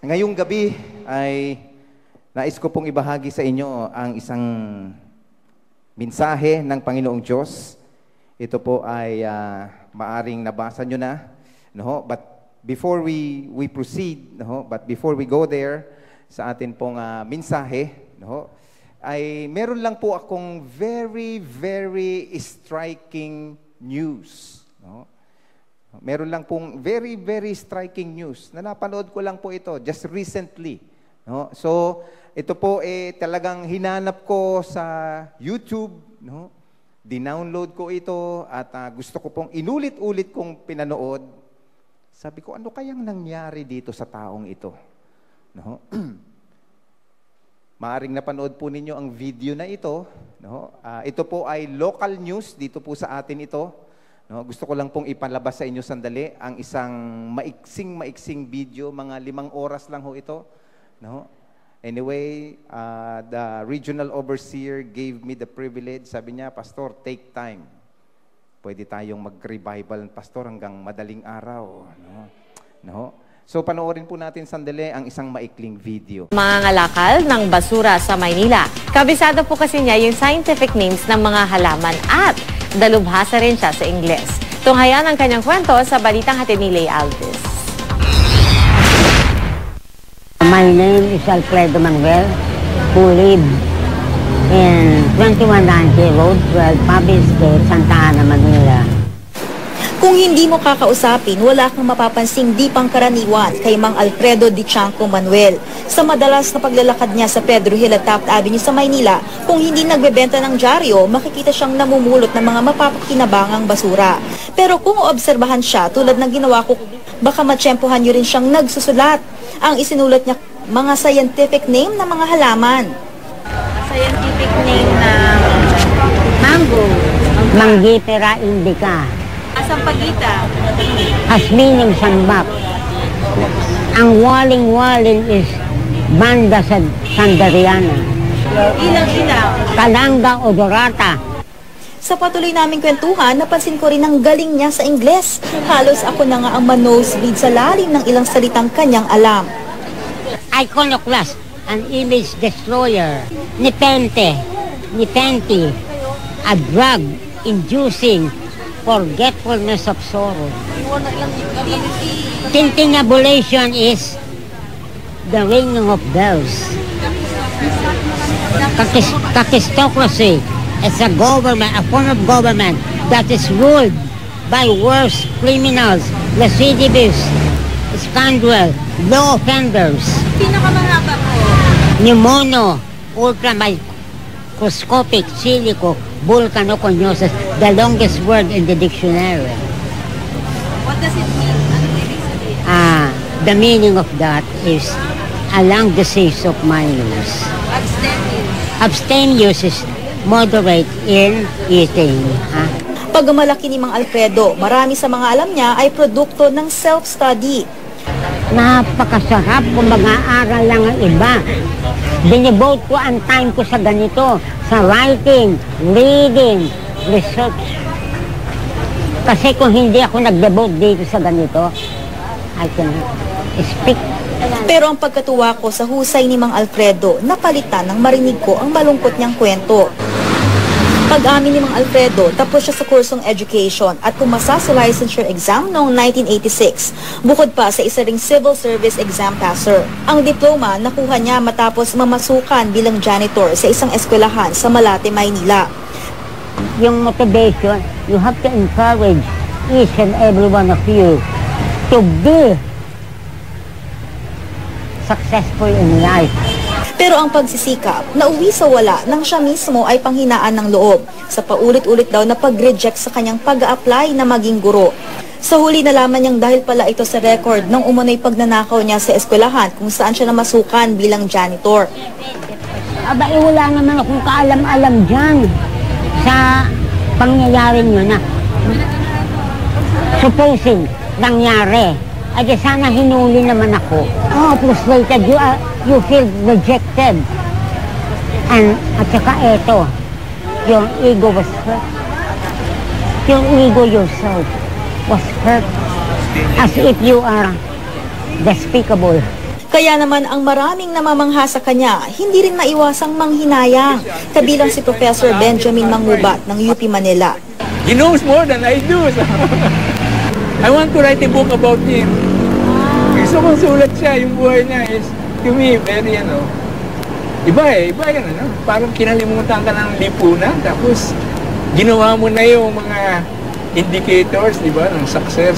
Ngayong gabi ay nais ko pong ibahagi sa inyo ang isang mensahe ng Panginoong Diyos. Ito po ay maaring nabasa nyo na, no? But before we proceed, no? But before we go there sa atin pong mensahe, no? Ay meron lang po akong very striking news, no? Meron lang pong very striking news na napanood ko lang po ito just recently, no? So, ito po talagang hinanap ko sa YouTube, no? Dinownload ko ito at gusto ko pong inulit-ulit kong pinanood. Sabi ko, ano kayang nangyari dito sa taong ito? No? Maaring napanood po ninyo ang video na ito, no? Ito po ay local news dito po sa atin ito. No, gusto ko lang pong ipalabas sa inyo sandali ang isang maiksing video, mga 5 oras lang ho ito. No? Anyway, the regional overseer gave me the privilege. Sabi niya, Pastor, take time. Pwede tayong mag-revival, Pastor, hanggang madaling araw. No? So, panoorin po natin sandali ang isang maikling video. Mga ngalakal ng basura sa Maynila. Kabisado po kasi niya yung scientific names ng mga halaman at dalubhasa rin siya sa Ingles. Tunghayan ang kanyang kwento sa balitang hatid ni Lay Alves. My name is Alfredo Manuel, who live in 2190 Road 12, Pabis Street, Santa Ana, Manila. Kung hindi mo kakausapin, wala kang mapapansing di pangkaraniwan kay Mang Alfredo Di Chanco Manuel. Sa madalas na paglalakad niya sa Pedro Hill at Taft Avenue sa Maynila, kung hindi nagbebenta ng dyaryo, makikita siyang namumulot ng mga mapapakinabangang basura. Pero kung oobserbahan siya, tulad ng ginawa ko, baka matsyempohan niyo rin siyang nagsusulat. Ang isinulat niya, mga scientific name ng mga halaman. Scientific name na mango. Manggipera indica. Asampagita. Has meaning sambak. Ang waling-waling is Banda Sandariana. Ilang. Kalanga odorata. Sa patuloy naming kwentuhan, napansin ko rin ang galing niya sa Ingles. Halos ako na nga ang manosebleed sa lalim ng ilang salitang kanyang alam. Iconoclast, an image destroyer. Nepente, a drug inducing forgetfulness of sorrow. Tintinabulation is the ringing of bells. Kakistocracy is a form of government that is ruled by worse criminals, recidivists, scoundrel, law offenders. Pinakamahaba po. Pneumono, ultramicroscopic, silico, volcanoconiosis, the longest word in the dictionary. What does it mean? Ano ibig sabihin? The meaning of that is a lung disease of minors. Abstemious is moderate in eating. Pagmalaki ni Mang Alfredo, marami sa mga alam niya ay produkto ng self-study. Napakasarap kung mag-aaral lang ang iba. Dinivote ko ang time ko sa ganito, sa writing, reading, research. Kasi kung hindi ako nag-devote dito sa ganito, I can speak. Pero ang pagkatuwa ko sa husay ni Mang Alfredo, napalitan nang marinig ko ang malungkot niyang kwento. Pag-amin ni Mang Alfredo, tapos siya sa kursong education at pumasa sa licensure exam noong 1986, bukod pa sa isa ring civil service exam passer. Ang diploma nakuha niya matapos mamasukan bilang janitor sa isang eskwelahan sa Malate, Maynila. Yung motivation, you have to encourage each and every one of you to be successful in life. Pero ang pagsisikap, nauwi sa wala nang siya mismo ay panghinaan ng loob sa paulit-ulit daw na pag-reject sa kanyang pag-a-apply na maging guro. Sa huli nalaman niyang dahil pala ito sa record ng umunoy pagnanakaw niya sa eskwelahan kung saan siya namasukan bilang janitor. Aba, wala naman akong kaalam-alam dyan sa pangyayari nyo na supposing nangyari. Ay sana hinuli naman ako. Frustrated. You feel rejected. And at saka eto, your ego was hurt. Your ego yourself was hurt. As if you are despicable. Kaya naman ang maraming namamangha sa kanya, hindi rin maiwasang manghinayang, kabilang si Professor Benjamin Mangubat ng UP Manila. He knows more than I do. So I want to write a book about him. Gusto kong sulat siya, yung buhay niya is, to me, very, iba yan, parang kinalimutan ka ng lipunan, tapos ginawa mo na yung mga indicators, di ba, ng success.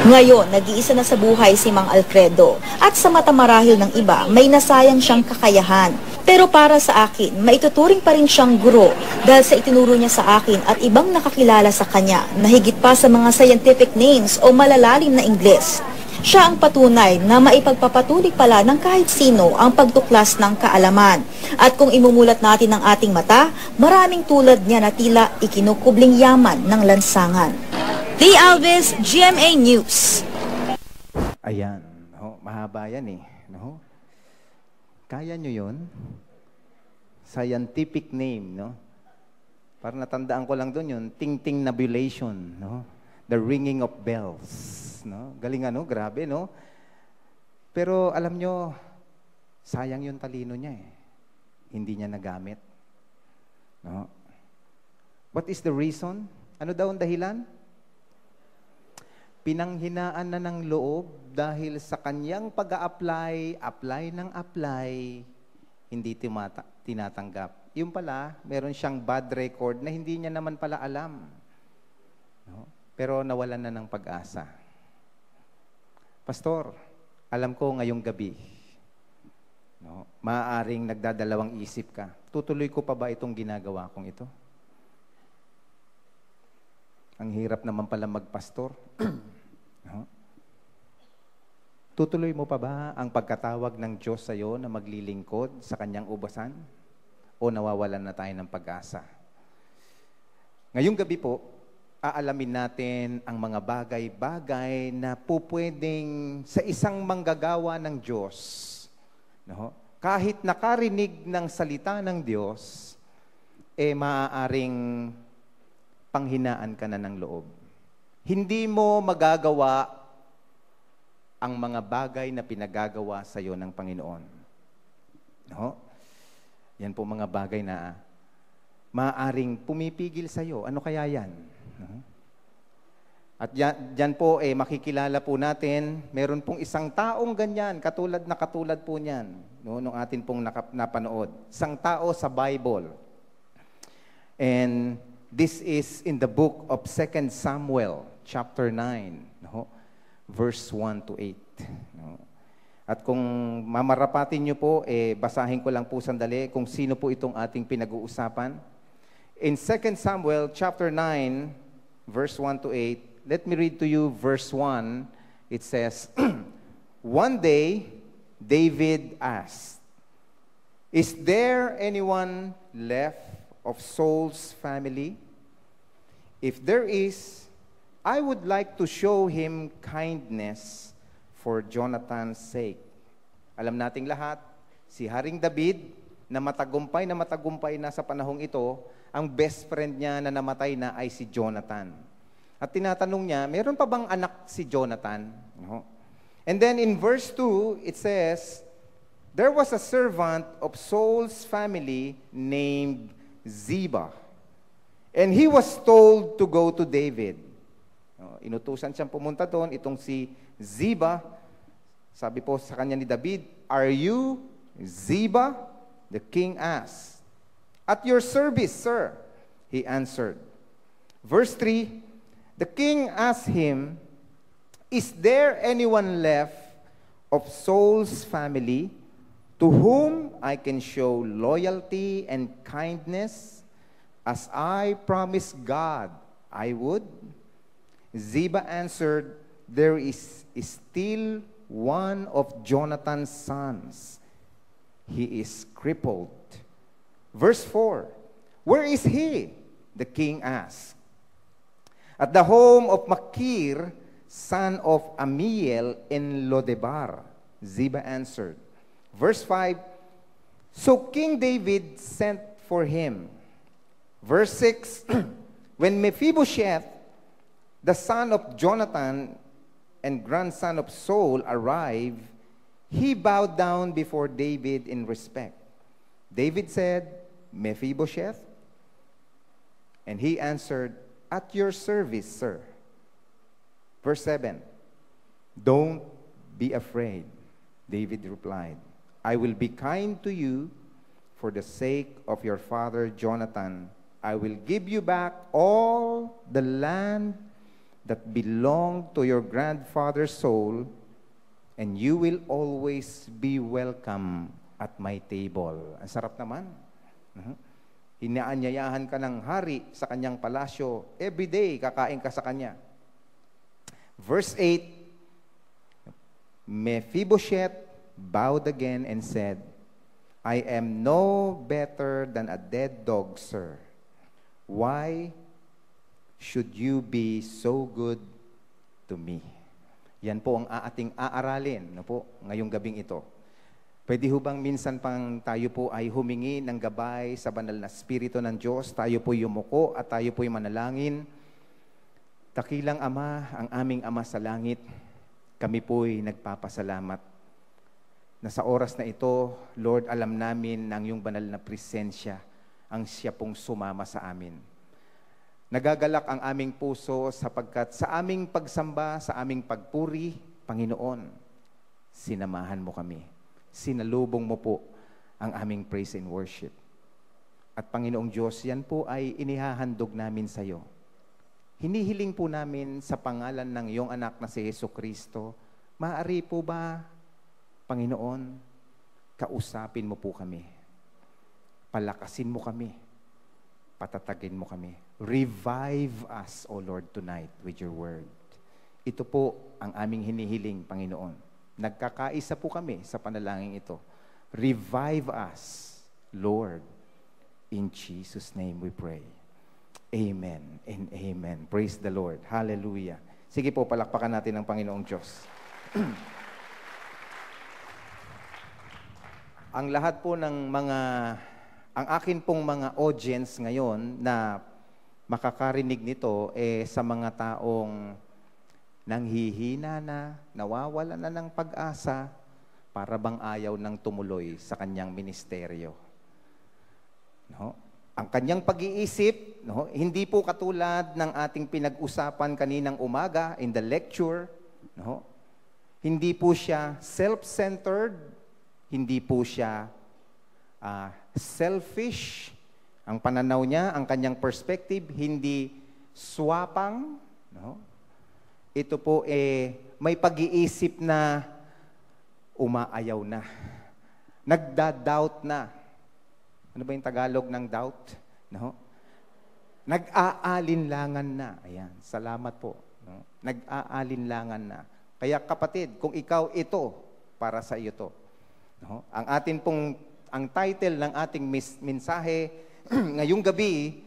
Ngayon, nag-iisa na sa buhay si Mang Alfredo at sa mata marahil ng iba, may nasayang siyang kakayahan. Pero para sa akin, maituturing pa rin siyang guro dahil sa itinuro niya sa akin at ibang nakakilala sa kanya na higit pa sa mga scientific names o malalalim na Ingles. Siya ang patunay na maipagpapatuloy pala ng kahit sino ang pagtuklas ng kaalaman. At kung imumulat natin ang ating mata, maraming tulad niya na tila ikinukubling yaman ng lansangan. Lee Alves, GMA News. Ayan, mahaba yan eh. No? Kaya nyo yun? Scientific name, no? Parang natandaan ko lang doon yun, ting-ting nabulation, no? The ringing of bells. No? Galing grabe, no? Pero alam nyo, sayang yung talino niya eh. Hindi niya nagamit. No? What is the reason? Ano daw ang dahilan? Pinanghinaan na ng loob dahil sa kanyang pag-a-apply, hindi tinatanggap. Yung pala, meron siyang bad record na hindi niya naman pala alam. No? Pero nawalan na ng pag-asa. Pastor, alam ko ngayong gabi, no, maaaring nagdadalawang isip ka, tutuloy ko pa ba itong ginagawa kong ito? Ang hirap naman pala magpastor. No? Tutuloy mo pa ba ang pagkatawag ng Diyos sa iyo na maglilingkod sa kanyang ubasan? O nawawalan na tayo ng pag-asa? Ngayong gabi po, aalamin natin ang mga bagay-bagay na pupwedeng sa isang manggagawa ng Diyos, no? Kahit nakarinig ng salita ng Diyos, maaaring panghinaan ka na ng loob. Hindi mo magagawa ang mga bagay na pinagagawa sa iyo ng Panginoon. No? Yan po mga bagay na maaaring pumipigil sa iyo. Ano kaya yan? At dyan po, makikilala po natin, meron pong isang taong ganyan, katulad po niyan, no, nung atin pong napanood. Isang tao sa Bible. And this is in the book of 2 Samuel, chapter 9, no, verse 1 to 8. No. At kung mamarapatin niyo po, basahin ko lang po sandali kung sino po itong ating pinag-uusapan. In 2 Samuel, chapter 9, verse 1 to 8, let me read to you verse 1. It says, One day, David asked, Is there anyone left of Saul's family? If there is, I would like to show him kindness for Jonathan's sake. Alam nating lahat, si Haring David, na matagumpay na sa panahong ito, ang best friend niya na namatay na ay si Jonathan. At tinatanong niya, meron pa bang anak si Jonathan? No? And then in verse 2, it says, There was a servant of Saul's family named Ziba. And he was told to go to David. No, inutusan siyang pumunta doon, itong si Ziba. Sabi po sa kanya ni David, Are you Ziba? The king asked. At your service, sir, he answered. Verse 3, the king asked him, Is there anyone left of Saul's family to whom I can show loyalty and kindness as I promised God I would? Ziba answered, There is still one of Jonathan's sons. He is crippled. Verse 4, Where is he? The king asked. At the home of Makir, son of Amiel in Lodebar, Ziba answered. Verse 5, So King David sent for him. Verse 6, When Mephibosheth, the son of Jonathan and grandson of Saul, arrived, he bowed down before David in respect. David said, Mephibosheth? And he answered, at your service, sir. Verse 7, don't be afraid. David replied, I will be kind to you for the sake of your father Jonathan. I will give you back all the land that belonged to your grandfather's soul, and you will always be welcome at my table. Ang sarap naman. Inaanyayahan ka ng hari sa kanyang palasyo. Every day, kakain ka sa kanya. Verse 8, Mephibosheth bowed again and said, I am no better than a dead dog, sir. Why should you be so good to me? Yan po ang ating aaralin ngayong gabing ito. Pwede ho bang minsan pang tayo po ay humingi ng gabay sa banal na Espiritu ng Diyos, tayo po yumuko at tayo po manalangin. Dakilang Ama, ang aming Ama sa langit, kami po'y nagpapasalamat na sa oras na ito, Lord, alam namin ng iyong banal na presensya ang siya pong sumama sa amin. Nagagalak ang aming puso sapagkat sa aming pagsamba, sa aming pagpuri, Panginoon, sinamahan mo kami. Sinalubong mo po ang aming praise and worship. At Panginoong Diyos, yan po ay inihahandog namin sa iyo. Hinihiling po namin sa pangalan ng iyong anak na si Jesucristo, maaari po ba, Panginoon, kausapin mo po kami. Palakasin mo kami. Patatagin mo kami. Revive us, O Lord, tonight with your word. Ito po ang aming hinihiling, Panginoon. Nagkakaisa po kami sa panalangin ito. Revive us, Lord. In Jesus' name we pray. Amen and amen. Praise the Lord. Hallelujah. Sige po, palakpakan natin ang Panginoong Diyos. Ang lahat po ng ang akin pong mga audience ngayon na makakarinig nito sa mga taong nanghihina na, nawawala na ng pag-asa, para bang ayaw ng tumuloy sa kanyang ministeryo. No? Ang kanyang pag-iisip, hindi po katulad ng ating pinag-usapan kaninang umaga in the lecture. No? Hindi po siya self-centered, hindi po siya selfish. Ang pananaw niya, ang kanyang perspective, hindi swapang. No? Ito po may pag-iisip na umaayaw na. Nagda-doubt na. Ano ba yung Tagalog ng doubt? No? Nag-aalinlangan na. Ayan, salamat po. No? Nag-aalinlangan na. Kaya kapatid, kung ikaw ito, para sa iyo to. No? Ang title ng ating mensahe ngayong gabi,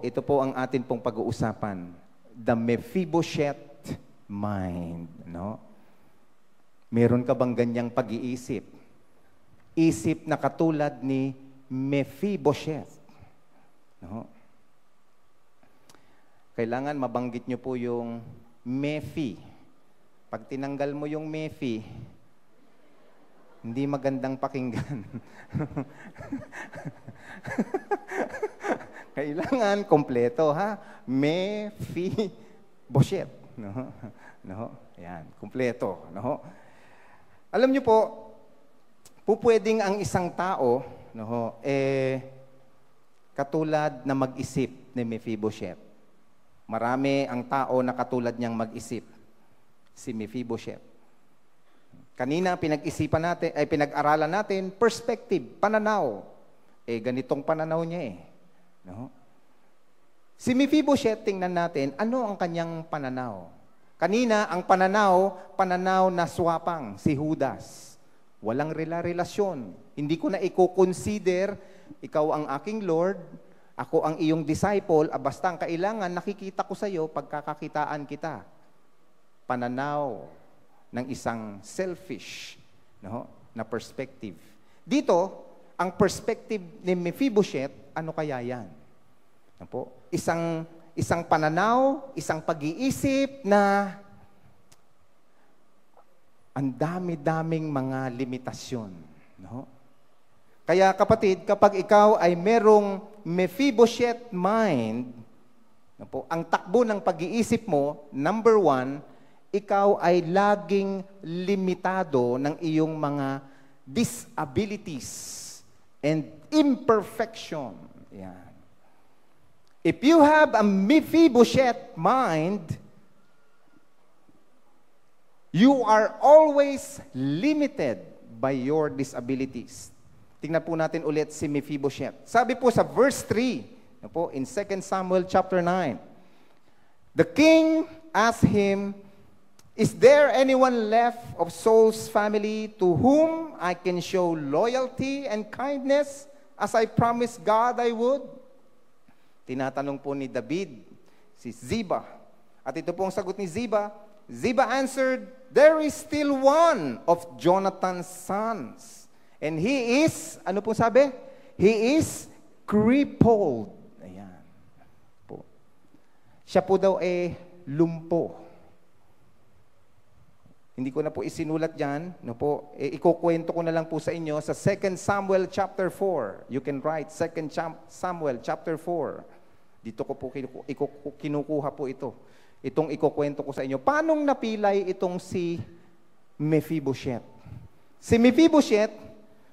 ito po ang atin pong pag-uusapan. The Mephibosheth mind, no? Meron ka bang ganyang pag-iisip? Isip na katulad ni Mephibosheth, no? Kailangan mabanggit nyo po yung Mephi. Pag tinanggal mo yung Mephi, hindi magandang pakinggan. Kailangan kompleto, ha? Mephibosheth. No? Yan, kumpleto. No? Alam niyo po, pupwedeng ang isang tao, katulad na mag-isip ni Mephibosheth. Marami ang tao na katulad niyang mag-isip. Si Mephibosheth. Kanina, pinag-isipan natin, pinag-aralan natin, perspective, pananaw. Ganitong pananaw niya No? Si Mephibosheth, tingnan natin, ano ang kanyang pananaw? Kanina, ang pananaw na swapang, si Judas. Walang relasyon. Hindi ko na i-consider, ikaw ang aking Lord, ako ang iyong disciple, basta ang kailangan, nakikita ko sa iyo, pagkakakitaan kita. Pananaw ng isang selfish na perspective. Dito, ang perspective ni Mephibosheth, ano kaya yan? Isang pananaw, isang pag-iisip na Ang dami-daming mga limitasyon. No? Kaya kapatid, kapag ikaw ay merong Mephibosheth mind, no po, ang takbo ng pag-iisip mo, number 1, ikaw ay laging limitado ng iyong mga disabilities and imperfection. Yan. If you have a Mephibosheth mind, you are always limited by your disabilities. Tingnan po natin ulit si Mephibosheth. Sabi po sa verse 3, no po, in 2 Samuel chapter 9, the king asked him, "Is there anyone left of Saul's family to whom I can show loyalty and kindness as I promised God I would?" Tinatanong po ni David si Ziba. At ito pong sagot ni Ziba. Ziba answered, "There is still one of Jonathan's sons. And he is," ano pong sabi? "He is crippled." Ayan. Po. Siya po daw lumpo. Hindi ko na po isinulat dyan. No po, ikukwento ko na lang po sa inyo sa 2 Samuel chapter 4. You can write 2 Samuel chapter 4. Dito ko po kinukuha po ito. Itong ikukwento ko sa inyo. Paano napilay itong si Mephibosheth? Si Mephibosheth,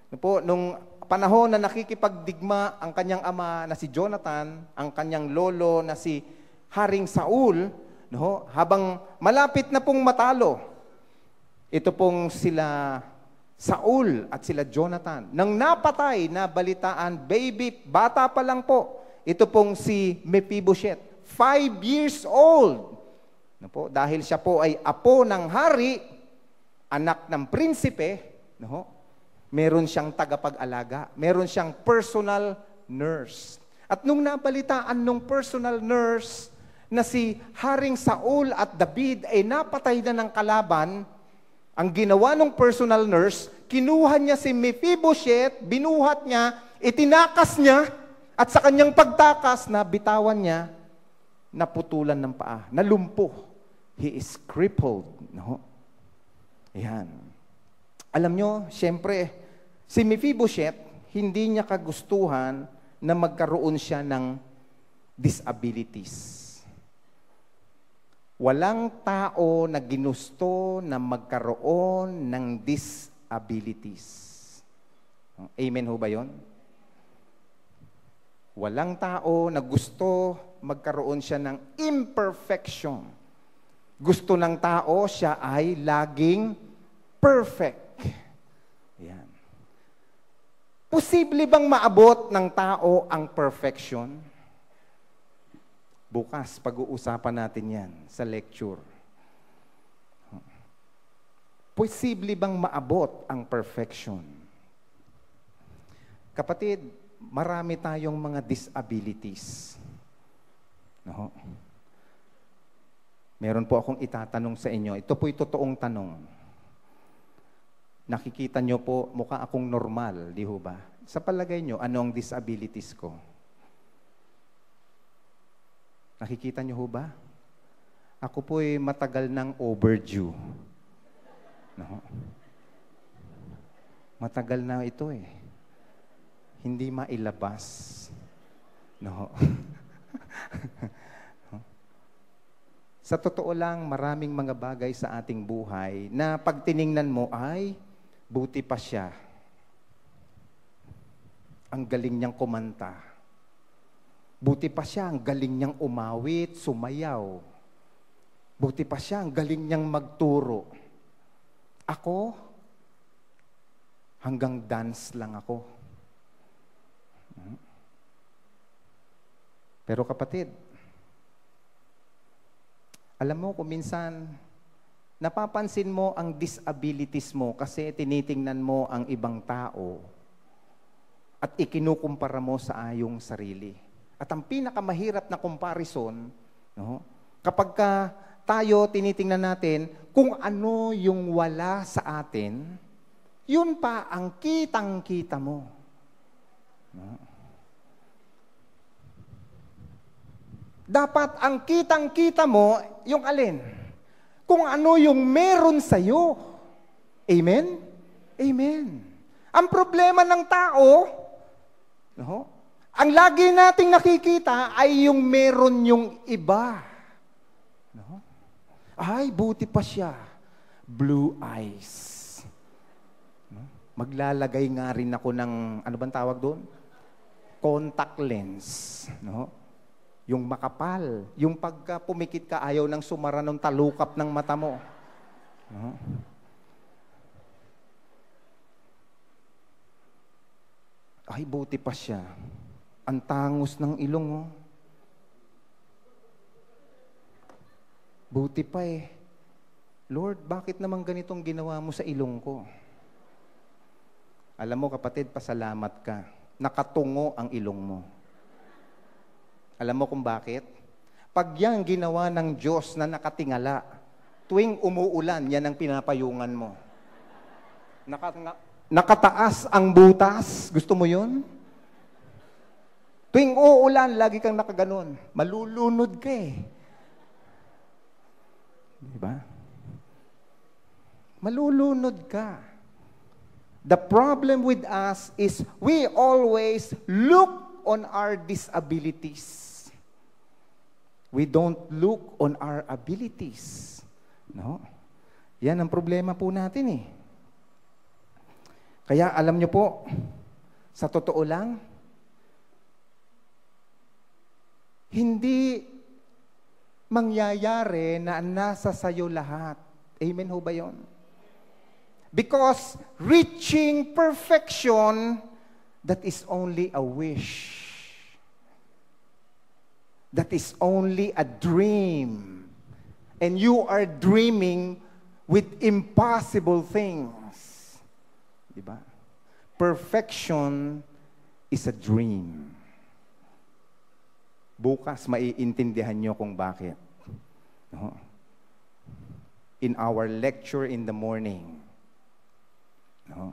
no po, nung panahon na nakikipagdigma ang kanyang ama na si Jonathan, ang kanyang lolo na si Haring Saul, no, habang malapit na pong matalo, ito pong sila Saul at sila Jonathan. Nang napatay na balitaan, bata pa lang po, ito pong si Mephibosheth, 5 years old. No po, dahil siya po ay apo ng hari, anak ng prinsipe, no, meron siyang tagapag-alaga, meron siyang personal nurse. At nung nabalitaan nung personal nurse na si Haring Saul at David ay napatay na ng kalaban, ang ginawa ng personal nurse, kinuha niya si Mephibosheth, binuhat niya, itinakas niya, at sa kanyang pagtakas na bitawan niya, naputulan ng paa, nalumpo. He is crippled. No? Ayan. Alam nyo, siyempre, si Mephibosheth, hindi niya kagustuhan na magkaroon siya ng disabilities. Walang tao na ginusto na magkaroon ng disabilities. Amen ho ba yun? Walang tao na gusto magkaroon siya ng imperfection. Gusto ng tao siya ay laging perfect. Yan. Posible bang maabot ng tao ang perfection? Bukas, pag-uusapan natin yan sa lecture. Posible bang maabot ang perfection? Kapatid, marami tayong mga disabilities. No? Meron po akong itatanong sa inyo. Ito po'y totoong tanong. Nakikita nyo po, mukha akong normal, di ho ba? Sa palagay nyo, ano ang disabilities ko? Nakikita nyo ho ba? Ako po'y matagal ng overdue. No? Matagal na ito Hindi mailabas. No? Sa totoo lang, maraming mga bagay sa ating buhay na pag tiningnan mo ay buti pa siya. Ang galing niyang kumanta. Buti pa siya, ang galing niyang umawit, sumayaw. Buti pa siya, ang galing niyang magturo. Ako, hanggang dance lang ako. Pero kapatid, alam mo kung minsan, napapansin mo ang disabilities mo kasi tinitingnan mo ang ibang tao at ikinukumpara mo sa iyong sarili. At ang pinakamahirap na comparison, no, kapag tayo tinitingnan natin kung ano yung wala sa atin, yun pa ang kitang-kita mo. No? Dapat ang kitang-kita mo, yung alin? Kung ano yung meron sa'yo. Amen? Amen. Ang problema ng tao, no? Ang lagi nating nakikita ay yung meron yung iba. No? Ay, buti pa siya. Blue eyes. No? Maglalagay nga rin ako ng, ano bang tawag doon? Contact lens. No? Yung makapal. Yung pagka pumikit ka, ayaw nang sumara ng talukap ng mata mo. No? Ay, buti pa siya. Ang tangos ng ilong, oh. Buti pa eh. Lord, bakit naman ganitong ginawa mo sa ilong ko? Alam mo kapatid, pasalamat ka. Nakatungo ang ilong mo. Alam mo kung bakit? Pag yan ginawa ng Diyos na nakatingala, tuwing umuulan, yan ang pinapayungan mo. Nakataas ang butas. Gusto mo yun? Tuwing uulan, lagi kang nakaganon. Malulunod ka eh. Diba? Malulunod ka. The problem with us is we always look on our disabilities. We don't look on our abilities. No? Yan ang problema po natin eh. Kaya alam nyo po, sa totoo lang, hindi mangyayari na nasa sayo lahat. Amen ho ba yun? Because reaching perfection, that is only a wish. That is only a dream. And you are dreaming with impossible things. Diba? Perfection is a dream. Bukas maiintindihan nyo kung bakit. No? In our lecture in the morning. No?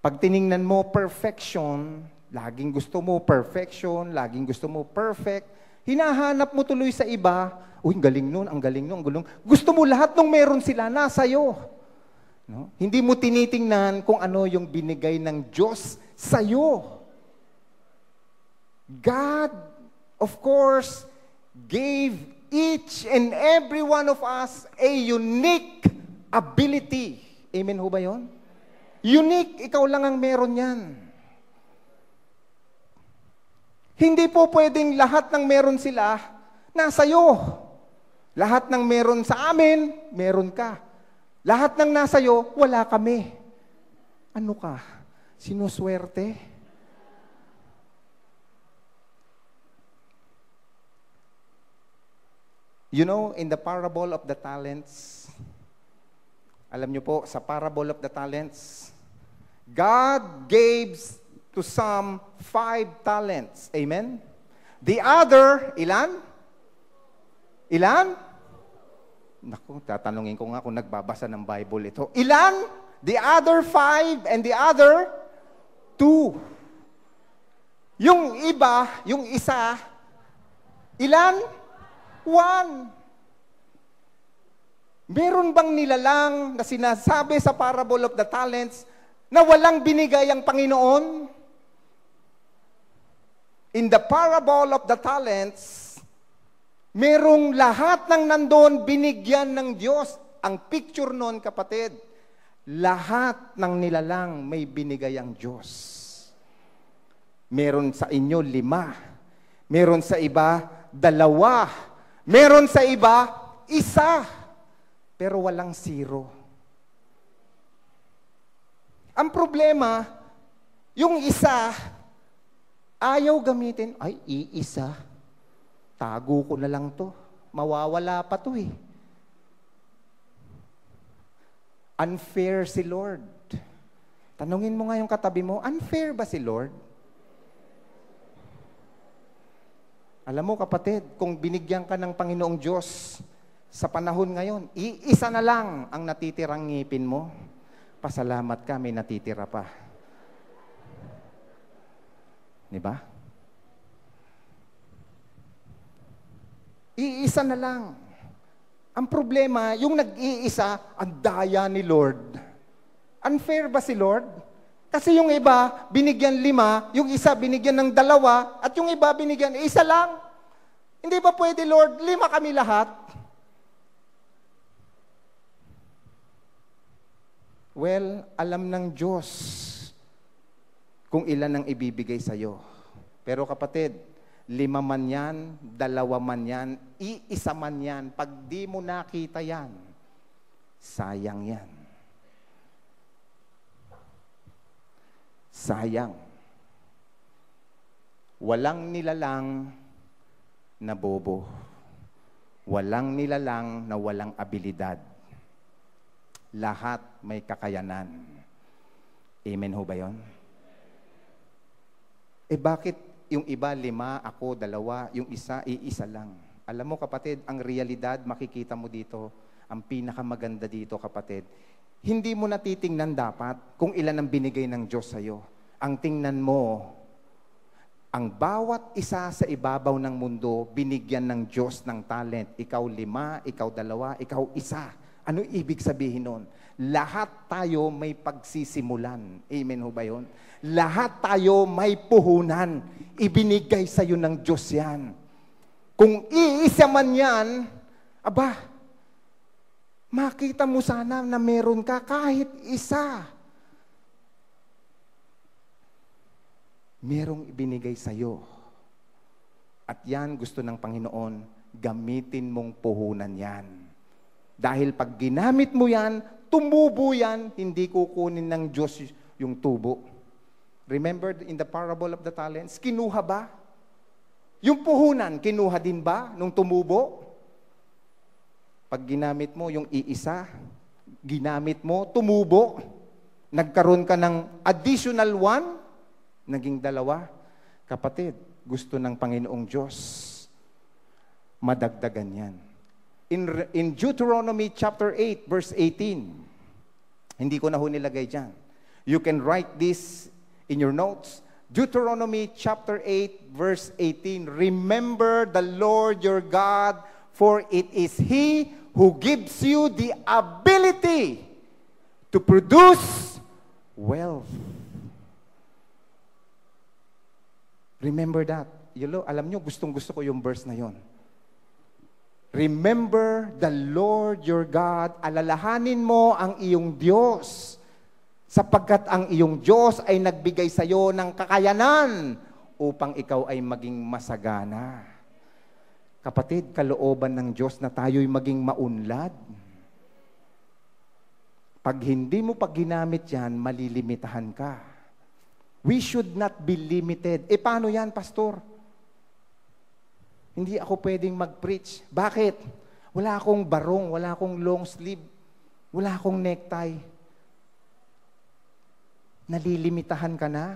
Pag tiningnan mo perfection, laging gusto mo perfection, laging gusto mo perfect, hinahanap mo tuloy sa iba, uy, ang galing nun, ang galing nun, ang galing. Gusto mo lahat ng meron sila, nasa'yo. No? Hindi mo tinitingnan kung ano yung binigay ng Diyos sa'yo. God, of course, gave each and every one of us a unique ability. Amen ho ba yun? Unique, ikaw lang ang meron yan. Hindi po pwedeng lahat ng meron sila, nasa'yo. Lahat ng meron sa amin, meron ka. Lahat ng nasa'yo, wala kami. Ano ka? Sinuswerte? You know, in the parable of the talents, alam niyo po, sa parable of the talents, God gave to some 5 talents. Amen? The other, ilan? Ilan? Naku, tatanungin ko nga kung nagbabasa ng Bible ito. Ilan? The other 5 and the other 2. Yung iba, yung isa, ilan? 1. Meron bang nilalang na sinasabi sa parable of the talents na walang binigay ang Panginoon? In the parable of the talents, merong lahat ng nandoon binigyan ng Diyos. Ang picture nun, kapatid, lahat ng nilalang may binigay ang Diyos. Meron sa inyo 5. Meron sa iba 2. Meron sa iba 1. Pero walang 0. Ang problema, yung isa, ayaw gamitin. Ay, iisa. Tago ko na lang to. Mawawala pa to eh. Unfair si Lord. Tanungin mo nga yung katabi mo, unfair ba si Lord? Alam mo kapatid, kung binigyan ka ng Panginoong Diyos sa panahon ngayon, iisa na lang ang natitirang ngipin mo. Pasalamat ka, may natitira pa. Diba? Iisa na lang. Ang problema, yung nag-iisa, ang daya ni Lord. Unfair ba si Lord? Kasi yung iba, binigyan 5, yung isa binigyan ng 2, at yung iba binigyan, isa lang. Hindi ba pwede, Lord? 5 kami lahat. Well, alam ng Diyos kung ilan ang ibibigay sa'yo. Pero kapatid, 5 man yan, 2 man yan, iisa man yan, pag di mo nakita yan, sayang yan. Sayang. Walang nilalang na bobo. Walang nilalang na walang abilidad. Lahat may kakayanan. Amen ho ba yun? Bakit yung iba 5, ako 2, yung isa, iisa lang? Alam mo kapatid, ang realidad, makikita mo dito, ang pinakamaganda dito kapatid, hindi mo natitingnan dapat kung ilan ang binigay ng Diyos sa'yo. Ang tingnan mo, ang bawat isa sa ibabaw ng mundo, binigyan ng Diyos ng talent. Ikaw 5, ikaw 2, ikaw 1. Ano ibig sabihin nun? Lahat tayo may pagsisimulan. Amen ho ba yun? Lahat tayo may puhunan. Ibinigay sa'yo ng Diyos yan. Kung iisa man yan, aba, makita mo sana na meron ka kahit isa. Merong ibinigay sa'yo. At yan gusto ng Panginoon, gamitin mong puhunan yan. Dahil pag ginamit mo yan, tumubo yan, hindi kukunin ng Diyos yung tubo. Remember in the parable of the talents, kinuha ba? Yung puhunan, kinuha din ba nung tumubo? Pag ginamit mo yung iisa, ginamit mo, tumubo, nagkaroon ka ng additional 1, naging 2. Kapatid, gusto ng Panginoong Diyos, madagdagan yan. In Deuteronomy chapter 8, verse 18, hindi ko na ho nilagay dyan. You can write this in your notes. Deuteronomy chapter 8, verse 18, remember the Lord your God, for it is He who gives you the ability to produce wealth. Remember that. Alam nyo, gustong-gusto ko yung verse na yon. Remember the Lord your God. Alalahanin mo ang iyong Diyos, sapagkat ang iyong Diyos ay nagbigay sa iyo ng kakayanan upang ikaw ay maging masagana. Kapatid, kalooban ng Diyos na tayo'y maging maunlad. Pag hindi mo pag ginamit yan, malilimitahan ka. We should not be limited. Paano yan, Pastor? Hindi ako pwedeng mag-preach. Bakit? Wala akong barong, wala akong long sleeve, wala akong necktie. Nalilimitahan ka na?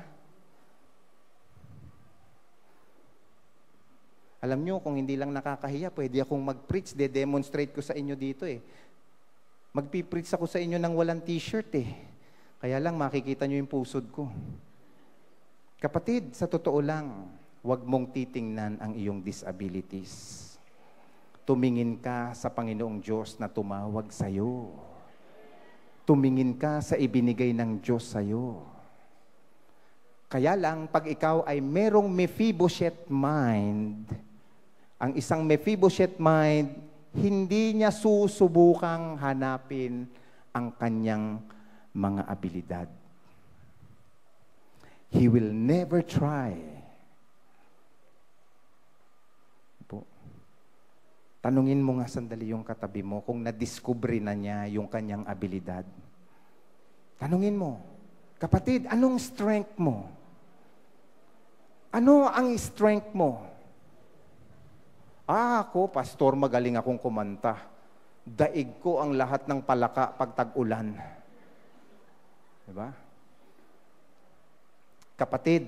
Alam nyo, kung hindi lang nakakahiya, pwede akong mag-preach, de-demonstrate ko sa inyo dito Magpipreach ako sa inyo ng walang t-shirt Kaya lang makikita nyo yung pusod ko. Kapatid, sa totoo lang, huwag mong titingnan ang iyong disabilities. Tumingin ka sa Panginoong Diyos na tumawag sa iyo. Tumingin ka sa ibinigay ng Diyos sa iyo. Kaya lang, pag ikaw ay merong Mephibosheth mind, ang isang Mephibosheth mind, hindi niya susubukang hanapin ang kanyang mga abilidad. He will never try. Tanungin mo nga sandali yung katabi mo kung na-discover na niya yung kanyang abilidad. Tanungin mo, kapatid, anong strength mo? Ano ang strength mo? Ako, pastor, magaling akong kumanta. Daig ko ang lahat ng palaka pag tag-ulan. Diba? Kapatid,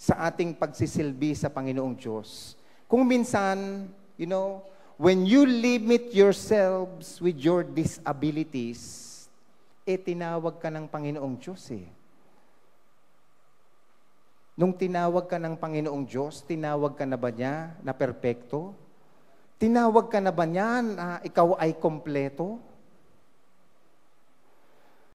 sa ating pagsisilbi sa Panginoong Diyos, kung minsan, when you limit yourselves with your disabilities, tinawag ka ng Panginoong Diyos Nung tinawag ka ng Panginoong Diyos, tinawag ka na ba niya na perpekto? Tinawag ka na ba niyan? Ikaw ay kompleto?